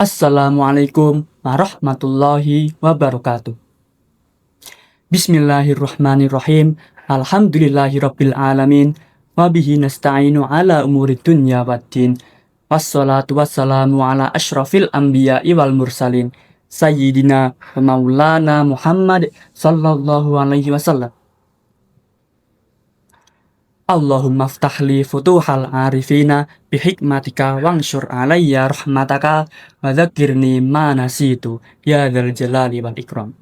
Assalamualaikum warahmatullahi wabarakatuh. Bismillahirrahmanirrahim. Alhamdulillahirabbil alamin. Wabihi nasta'inu ala umuri dunya waddin. Wassalatu wassalamu ala asyrafil anbiya'i wal mursalin. Sayyidina wa maulana Muhammad sallallahu alaihi wasallam. Allahumma ftahli futuhal arifina bihikmatika wangsyur alayya rahmataka wa dzakirni ma nasitu ya dzal jalali wal ikram.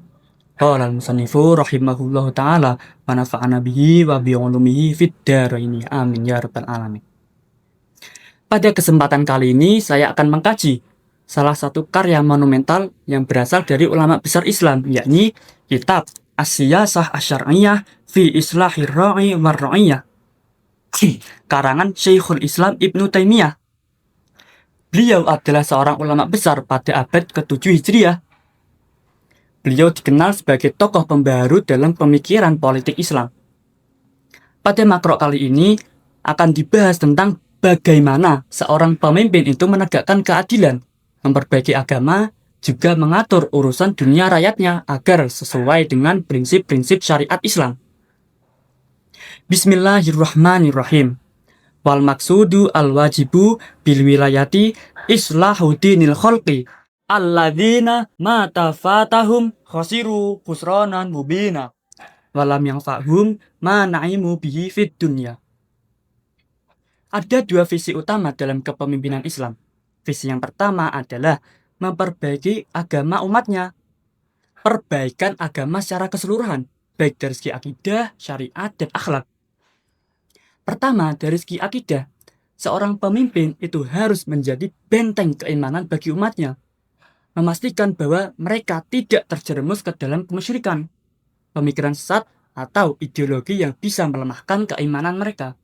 Qala al-musannifu rahimahullahu ta'ala wa nafa'ana bihi wa bi ulumihi fid dharaini amin ya rabbal alamin. Pada kesempatan kali ini saya akan mengkaji salah satu karya monumental yang berasal dari ulama besar Islam, yakni kitab As-Siyasah Asy-Syar'iyyah fi Islahir Ra'i war Ra'iyah, karangan Syekhul Islam Ibnu Taimiyah. Beliau adalah seorang ulama besar pada abad ke-7 Hijriah. Beliau dikenal sebagai tokoh pembaharu dalam pemikiran politik Islam. Pada makro kali ini akan dibahas tentang bagaimana seorang pemimpin itu menegakkan keadilan, memperbaiki agama, juga mengatur urusan dunia rakyatnya agar sesuai dengan prinsip-prinsip syariat Islam. Bismillahirrahmanirrahim. Wal maksudu al-wajibu bil wilayati islahu dinil khalqi alladzina mata fatahum khasiru khusranan mubina walam yang fahum ma na'imu bihi fid dunya. Ada dua visi utama dalam kepemimpinan Islam. Visi yang pertama adalah memperbaiki agama umatnya. Perbaikan agama secara keseluruhan, baik dari segi akidah, syariat, dan akhlak. Pertama, dari segi akidah, seorang pemimpin itu harus menjadi benteng keimanan bagi umatnya, memastikan bahwa mereka tidak terjerumus ke dalam kemusyrikan, pemikiran sesat, atau ideologi yang bisa melemahkan keimanan mereka.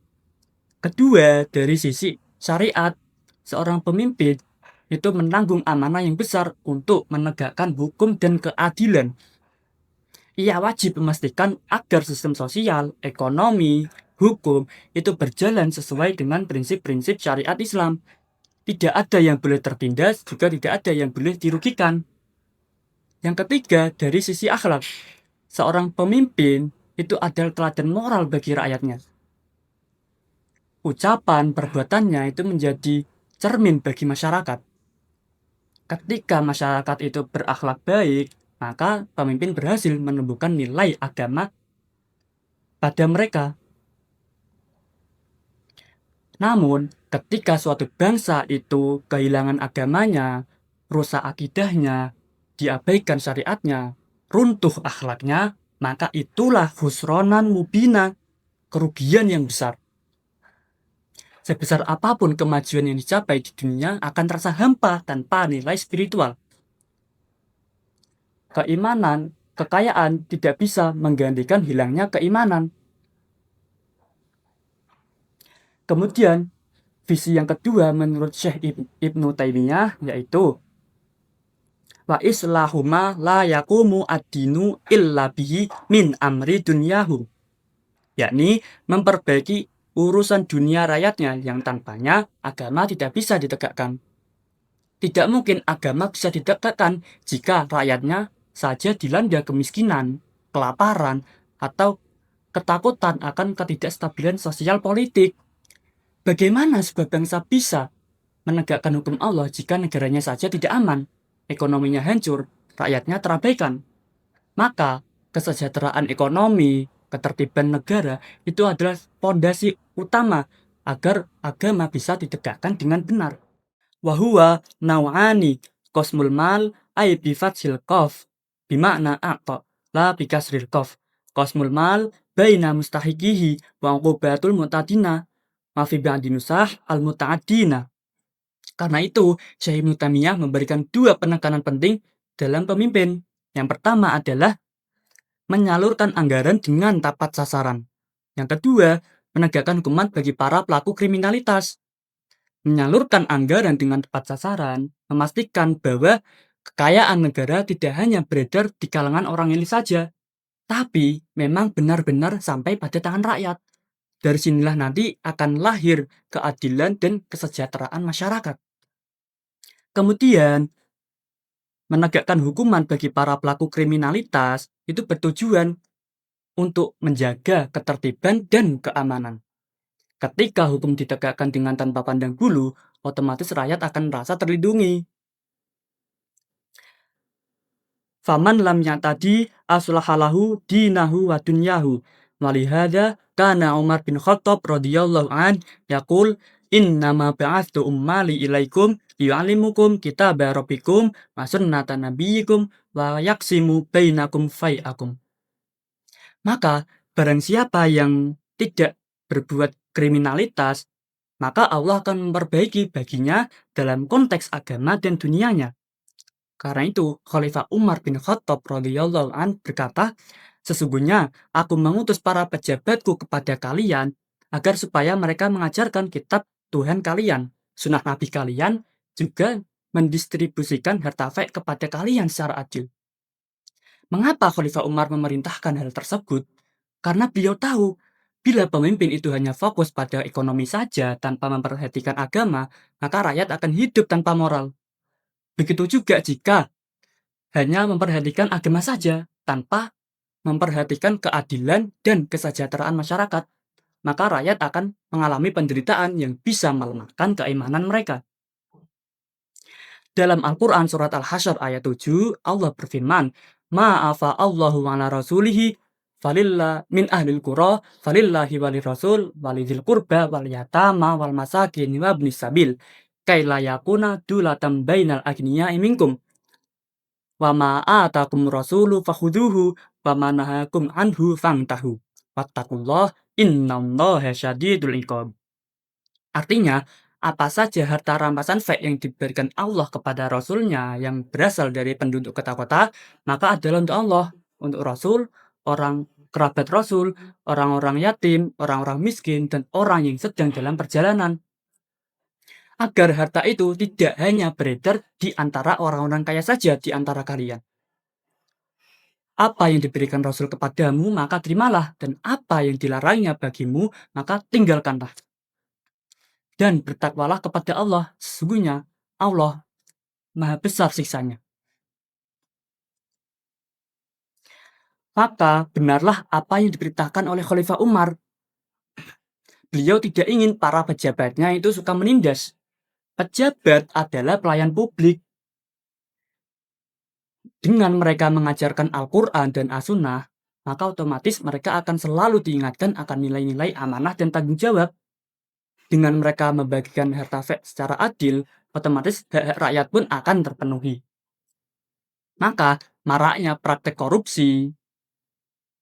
Kedua, dari sisi syariat, seorang pemimpin itu menanggung amanah yang besar untuk menegakkan hukum dan keadilan. Ia wajib memastikan agar sistem sosial, ekonomi, hukum itu berjalan sesuai dengan prinsip-prinsip syariat Islam. Tidak ada yang boleh tertindas, juga tidak ada yang boleh dirugikan. Yang ketiga, dari sisi akhlak, seorang pemimpin itu adalah teladan moral bagi rakyatnya. Ucapan, perbuatannya itu menjadi cermin bagi masyarakat. Ketika masyarakat itu berakhlak baik, maka pemimpin berhasil menumbuhkan nilai agama pada mereka. Namun, ketika suatu bangsa itu kehilangan agamanya, rusak akidahnya, diabaikan syariatnya, runtuh akhlaknya, maka itulah khusronan mubina, kerugian yang besar. Sebesar apapun kemajuan yang dicapai di dunia akan terasa hampa tanpa nilai spiritual. Keimanan, kekayaan tidak bisa menggantikan hilangnya keimanan. Kemudian, visi yang kedua menurut Syekh Ibnu Taimiyah yaitu wa islahuma la yaqumu ad-dinu illa bihi min amri dunyahu, yakni memperbaiki urusan dunia rakyatnya yang tanpanya agama tidak bisa ditegakkan. Tidak mungkin agama bisa ditegakkan jika rakyatnya saja dilanda kemiskinan, kelaparan, atau ketakutan akan ketidakstabilan sosial politik. Bagaimana sebuah bangsa bisa menegakkan hukum Allah jika negaranya saja tidak aman, ekonominya hancur, rakyatnya terabaikan? Maka kesejahteraan ekonomi, ketertiban negara itu adalah fondasi utama agar agama bisa ditegakkan dengan benar. Wahuwa naw'ani qasmul mal ay bi fathil qaf bimakna a'ta la bi kasril qaf. Qasmul mal baina mustahiqihi wa uqubatul mu'tadina ma fi ba'di nusah al muta'addina. Karena itu, Syekh Ibnu Taimiyah memberikan dua penekanan penting dalam pemimpin. Yang pertama adalah menyalurkan anggaran dengan tepat sasaran. Yang kedua, menegakkan hukuman bagi para pelaku kriminalitas. Menyalurkan anggaran dengan tepat sasaran, memastikan bahwa kekayaan negara tidak hanya beredar di kalangan orang elit saja, tapi memang benar-benar sampai pada tangan rakyat. Dari sinilah nanti akan lahir keadilan dan kesejahteraan masyarakat. Kemudian, Menegakkan hukuman bagi para pelaku kriminalitas itu bertujuan untuk menjaga ketertiban dan keamanan. Ketika hukum ditegakkan dengan tanpa pandang bulu, otomatis rakyat akan merasa terlindungi. Faman lam ya'tadi aslahalahu dinahu wa dunyahu. Walihada kana Umar bin Khattab radhiyallahu an yaqul innama ba'athtu ummali ilaikum liyu'allimukum kitaba rabbikum wa sunnata nabiyikum wa yaksimu bainakum fai'akum. Maka barang siapa yang tidak berbuat kriminalitas, maka Allah akan memperbaiki baginya dalam konteks agama dan dunianya. Karena itu, Khalifah Umar bin Khattab radhiyallahu an berkata, sesungguhnya aku mengutus para pejabatku kepada kalian agar supaya mereka mengajarkan kitab Tuhan kalian, sunnah Nabi kalian, juga mendistribusikan harta fek kepada kalian secara adil. Mengapa Khalifah Umar memerintahkan hal tersebut? Karena beliau tahu, bila pemimpin itu hanya fokus pada ekonomi saja tanpa memperhatikan agama, maka rakyat akan hidup tanpa moral. Begitu juga jika hanya memperhatikan agama saja tanpa memperhatikan keadilan dan kesejahteraan masyarakat, maka rakyat akan mengalami penderitaan yang bisa melemahkan keimanan mereka. Dalam Al-Quran surat Al-Hasyr ayat 7, Allah berfirman, Ma'afa Allahu ala rasulihi falillah min ahlil qura falillahi walil rasul walidil qurba wal yatama wal masakin wa ibnis sabil kaila yakuna dulatam bainal agniya'i minkum wa ma atakum rasulu fakhuduhu wa ma nahakum anhu fangtahu wattaqullah innallaha syadidul iqab. Artinya, apa saja harta rampasan fek yang diberikan Allah kepada Rasulnya yang berasal dari penduduk kota-kota, maka adalah untuk Allah, untuk Rasul, orang kerabat Rasul, orang-orang yatim, orang-orang miskin, dan orang yang sedang dalam perjalanan. Agar harta itu tidak hanya beredar di antara orang-orang kaya saja di antara kalian. Apa yang diberikan Rasul kepadamu, maka terimalah, dan apa yang dilarangnya bagimu, maka tinggalkanlah. Dan bertakwalah kepada Allah, sesungguhnya Allah maha besar siksanya. Maka benarlah apa yang diberitakan oleh Khalifah Umar. Beliau tidak ingin para pejabatnya itu suka menindas. Pejabat adalah pelayan publik. Dengan mereka mengajarkan Al-Quran dan As-Sunnah, maka otomatis mereka akan selalu diingatkan akan nilai-nilai amanah dan tanggung jawab. Dengan mereka membagikan harta fek secara adil, otomatis hak-hak rakyat pun akan terpenuhi. Maka maraknya praktek korupsi,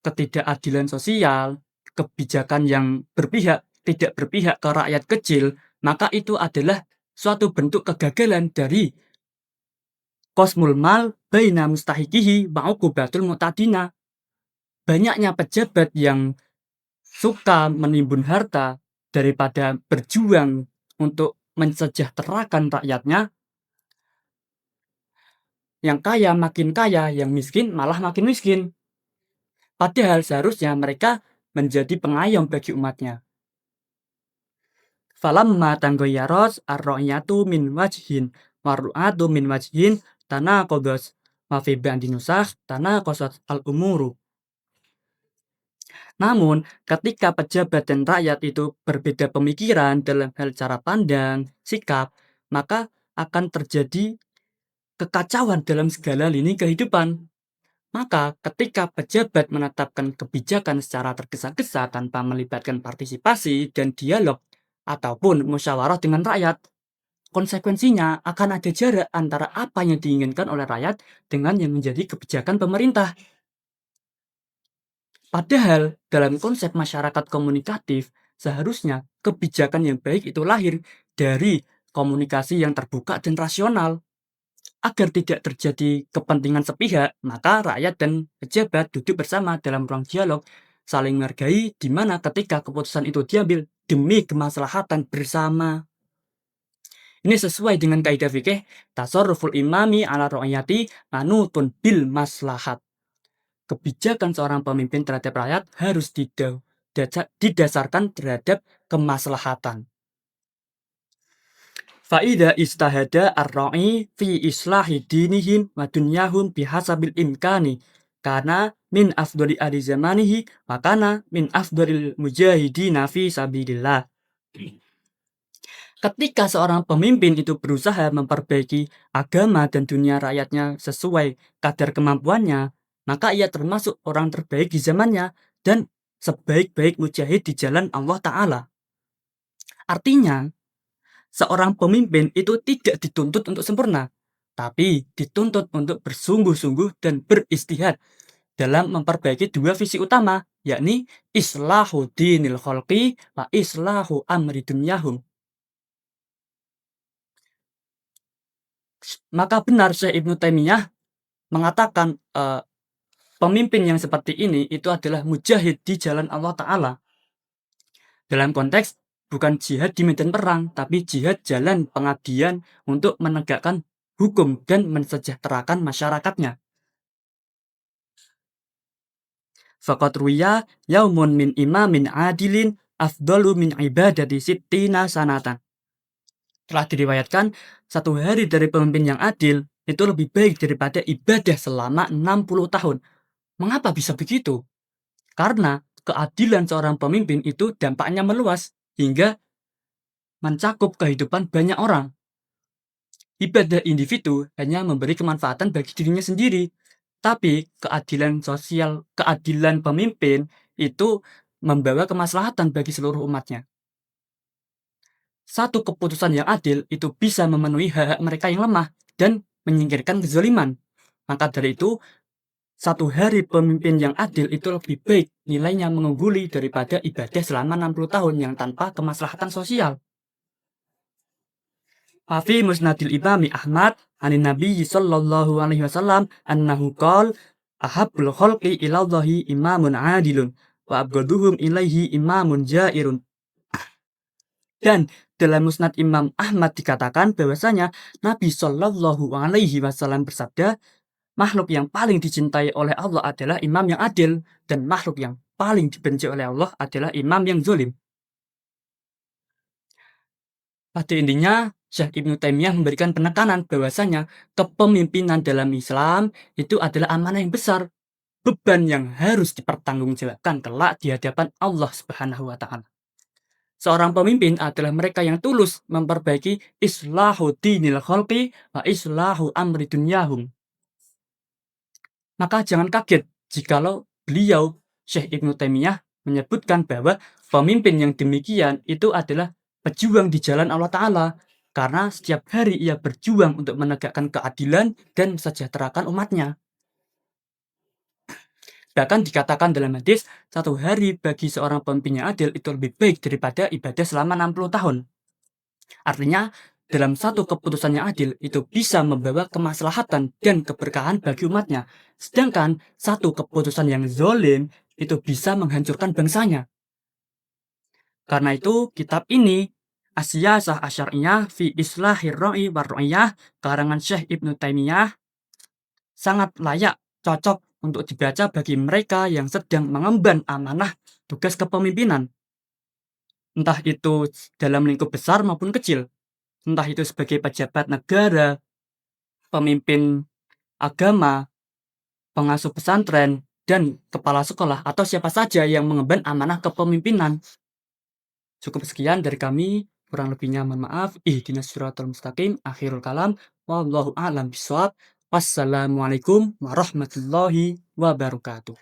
ketidakadilan sosial, kebijakan yang tidak berpihak ke rakyat kecil, maka itu adalah suatu bentuk kegagalan dari qasmul mal baina mustahiqihi wa uqubatul mu'tadina. Banyaknya pejabat yang suka menimbun harta daripada berjuang untuk mensejahterakan rakyatnya, yang kaya makin kaya, yang miskin malah makin miskin. Padahal seharusnya mereka menjadi pengayom bagi umatnya. Falamma tanggoyaros ar-ra'yatu min wajhin waru'atu min wajhin tanaqadas wa fi ba'di nusakh tanaqasat al-umuru. Namun, ketika pejabat dan rakyat itu berbeda pemikiran dalam hal cara pandang, sikap, maka akan terjadi kekacauan dalam segala lini kehidupan. Maka ketika pejabat menetapkan kebijakan secara tergesa-gesa tanpa melibatkan partisipasi dan dialog ataupun musyawarah dengan rakyat, konsekuensinya akan ada jarak antara apa yang diinginkan oleh rakyat dengan yang menjadi kebijakan pemerintah. Padahal dalam konsep masyarakat komunikatif, seharusnya kebijakan yang baik itu lahir dari komunikasi yang terbuka dan rasional. Agar tidak terjadi kepentingan sepihak, maka rakyat dan pejabat duduk bersama dalam ruang dialog, saling menghargai di mana ketika keputusan itu diambil demi kemaslahatan bersama. Ini sesuai dengan kaidah fikih tasarruful imami ala ra'yati manutun bil maslahat. Kebijakan seorang pemimpin terhadap rakyat harus didasarkan terhadap kemaslahatan. Faida istahada ar-ra'i fi islahi dinihim wa dunyahum bihasabil imkani karena min afdali ahli zamanihi wa kana min afdalil mujahidina fi sabilillah. Ketika seorang pemimpin itu berusaha memperbaiki agama dan dunia rakyatnya sesuai kadar kemampuannya, maka ia termasuk orang terbaik di zamannya dan sebaik-baik mujahid di jalan Allah Ta'ala. Artinya, seorang pemimpin itu tidak dituntut untuk sempurna, tapi dituntut untuk bersungguh-sungguh dan beristihad dalam memperbaiki dua visi utama, yakni islahu dinil khalqi wa islahu amri dunyahum. Maka benar Syekh Ibnu Taimiyah mengatakan pemimpin yang seperti ini itu adalah mujahid di jalan Allah Ta'ala. Dalam konteks bukan jihad di medan perang, tapi jihad jalan pengabdian untuk menegakkan hukum dan mensejahterakan masyarakatnya. Faqad ruya yaumun min imamin adilin afdalu min ibadati sittina sanatan. Telah diriwayatkan satu hari dari pemimpin yang adil itu lebih baik daripada ibadah selama 60 tahun. Mengapa bisa begitu? Karena keadilan seorang pemimpin itu dampaknya meluas hingga mencakup kehidupan banyak orang. Ibadah individu hanya memberi kemanfaatan bagi dirinya sendiri, tapi keadilan sosial, keadilan pemimpin itu membawa kemaslahatan bagi seluruh umatnya. Satu keputusan yang adil itu bisa memenuhi hak-hak mereka yang lemah dan menyingkirkan kezaliman. Maka dari itu, satu hari pemimpin yang adil itu lebih baik nilainya mengungguli daripada ibadah selama 60 tahun yang tanpa kemaslahatan sosial. Fi musnadil imami Ahmad anin Nabi sallallahu alaihi wasallam annahu qol ahabbul khalqi ilallahi imamun adilun wa abgaduhum ilaihi imamun jairun. Dan dalam musnad Imam Ahmad dikatakan bahwasanya Nabi sallallahu alaihi wasallam bersabda, makhluk yang paling dicintai oleh Allah adalah imam yang adil dan makhluk yang paling dibenci oleh Allah adalah imam yang zalim. Pada intinya, Syekh Ibnu Taimiyah memberikan penekanan bahwasanya kepemimpinan dalam Islam itu adalah amanah yang besar, beban yang harus dipertanggungjawabkan kelak di hadapan Allah Subhanahu wa taala. Seorang pemimpin adalah mereka yang tulus memperbaiki islahu dinil khalqi wa islahu amri dunyahum. Maka jangan kaget jikalau beliau Syekh Ibnu Taimiyah menyebutkan bahwa pemimpin yang demikian itu adalah pejuang di jalan Allah Ta'ala karena setiap hari ia berjuang untuk menegakkan keadilan dan sejahterakan umatnya. Bahkan dikatakan dalam hadis, satu hari bagi seorang pemimpin yang adil itu lebih baik daripada ibadah selama 60 tahun. Artinya, dalam satu keputusan yang adil itu bisa membawa kemaslahatan dan keberkahan bagi umatnya. Sedangkan satu keputusan yang zalim itu bisa menghancurkan bangsanya. Karena itu, kitab ini As-Siyasah Asy'ariyah fi Islahir Ra'i war Ra'iyah karangan Syekh Ibnu Taimiyah sangat layak, cocok untuk dibaca bagi mereka yang sedang mengemban amanah tugas kepemimpinan. Entah itu dalam lingkup besar maupun kecil. Entah itu sebagai pejabat negara, pemimpin agama, pengasuh pesantren, dan kepala sekolah atau siapa saja yang mengemban amanah kepemimpinan. Cukup sekian dari kami, kurang lebihnya mohon maaf. Ihdinas siratal mustaqim, akhirul kalam, wallahu a'lam bishawab. Wassalamualaikum warahmatullahi wabarakatuh.